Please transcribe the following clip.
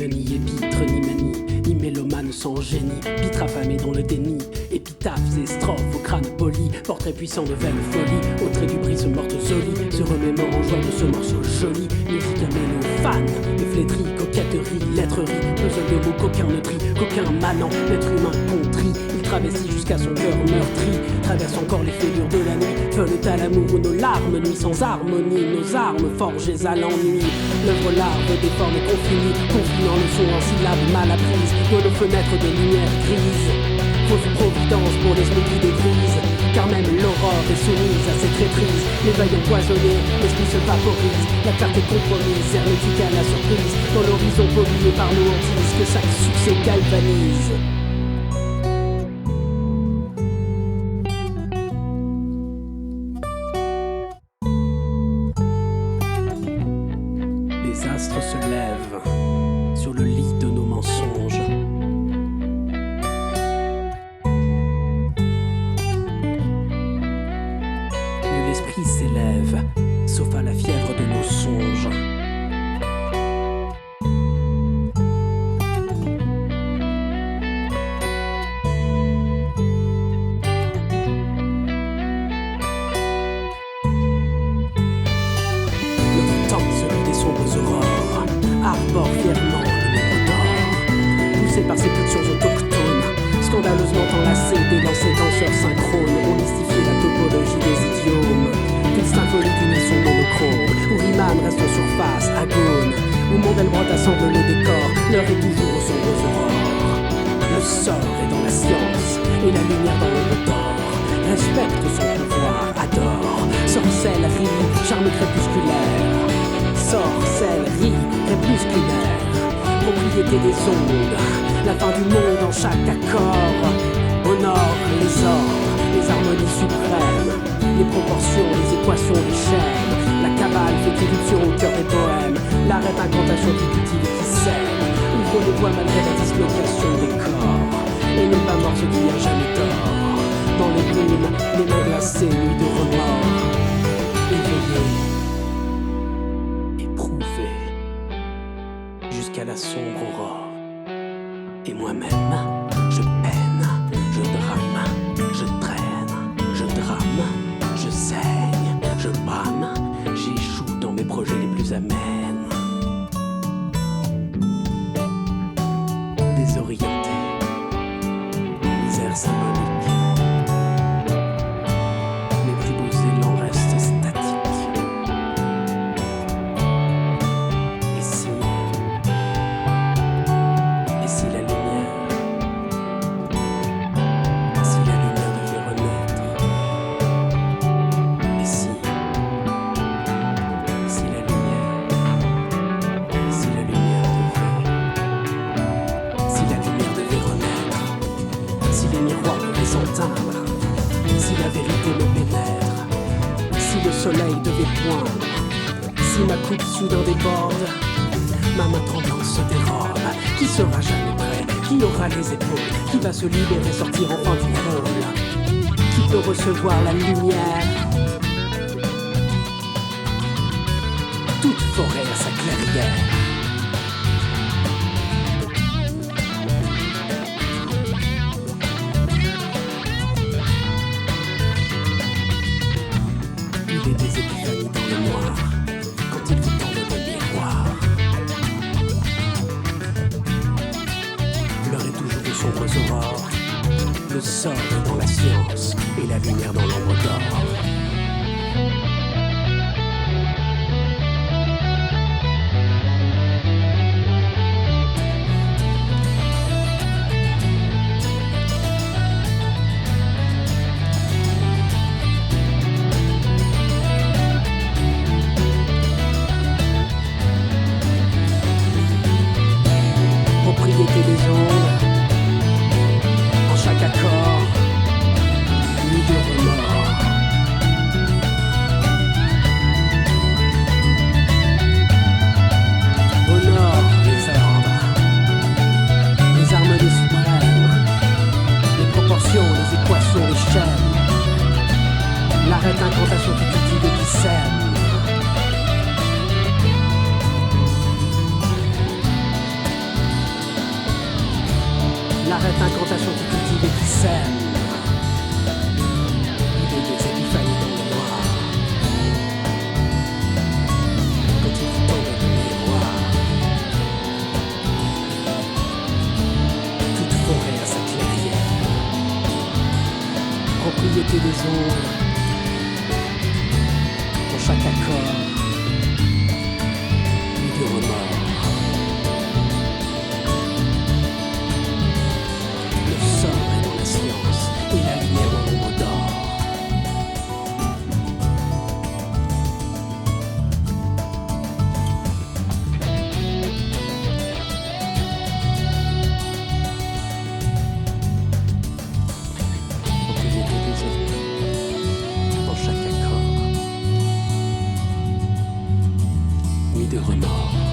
ni épître, ni manie, ni mélomane sans génie, pitre affamé dans le déni, épitaphes et strophes au crâne poli, portrait puissant de vaine folie, au trait du brise morte Zoli, se remémore en joie de ce morceau joli, musique à mélophane, de flétrie, coquetterie, lettrerie, besoin de mots qu'aucun ne trie, qu'aucun manant, l'être humain contrit, il travestit jusqu'à son cœur meurtri, traverse encore les fêlures de la nuit, veulent à l'amour nos larmes, nuit sans harmonie, nos armes forgées à l'ennui, l'œuvre larve des formes confinées, confinant le son en syllabes mal apprises, dans nos fenêtres de lumière grise. Fausse providence pour l'esprit des grises, car même l'aurore est soumise à ses traîtrises. L'éveil empoisonné, l'esprit se vaporise, la clarté compromise, hermétique à la surprise, dans l'horizon pollué par nos hantises, que chaque succès galvanise. Les astres se lèvent sur le lit de nos mensonges. Nul esprit s'élève, sauf à la fièvre de nos songes. Notre temps, celui des sombres aurores, arbore fièrement le nombre d'or, poussé par ces pulsions autochtones, scandaleusement enlacés des lancers danseurs synchrones, on mystifie la topologie des idiomes, toute symphonie d'une son monochrome, où Riemann reste en surface, agone, où Mandelbrot assemble le décor, l'heure est toujours aux sombres aurores. Le sort est dans la science, et la lumière dans l'ombre d'or, respecte son pouvoir, adore, sorcellerie, charme crépusculaire. Sorcellerie crépusculaire, propriété des ondes, la fin du monde en chaque accord. Au nord, les ordres, les harmonies suprêmes, les proportions, les équations, les chaînes. La cabale fait irruption au cœur des poèmes, l'arrêt d'incantation qui cultive et qui sème, ouvre les voies malgré la dislocation des corps, et n'est pas mort ce qui n'a jamais tort. Dans les brumes, les mains glacées, nuit de remords, éveillées, jusqu'à la sombre aurore. Et moi-même, je peine, je drame, je traîne, je drame, je saigne, je brame, j'échoue dans mes projets les plus amènes. Désorienté, misère symbolique. Mes plus beaux élans restent statiques. Et si la lumière devait renaître, et si la lumière devait renaître, si les miroirs devaient s'enteindre, si la vérité me pénètre, si le soleil devait poindre, si ma coupe soudain déborde, ma main tremblante se dérobe. Qui sera jamais prêt? Qui aura les épaules? Qui va se libérer, sortir enfin du rôle? Qui peut recevoir la lumière? Toute forêt a sa clairière. Il est des épiphanies dans le noir, quand il vous tend le miroir. L'heure est toujours aux sombres aurores, le sort est dans la science, et la lumière dans l'ombre d'or. Propriété des ondes, en chaque accord, nuit de remords. cette incantation qui cultive et qui sème. L'idée des épiphanies dans le noir. Quand il vous tombe de miroir. Toute forêt à sa clairière. Propriété des ombres. Dans chaque accord. Nuit de remords. Et la lumière en ombre d'or. Propriété des hommes dans chaque accord. Nuit de remords.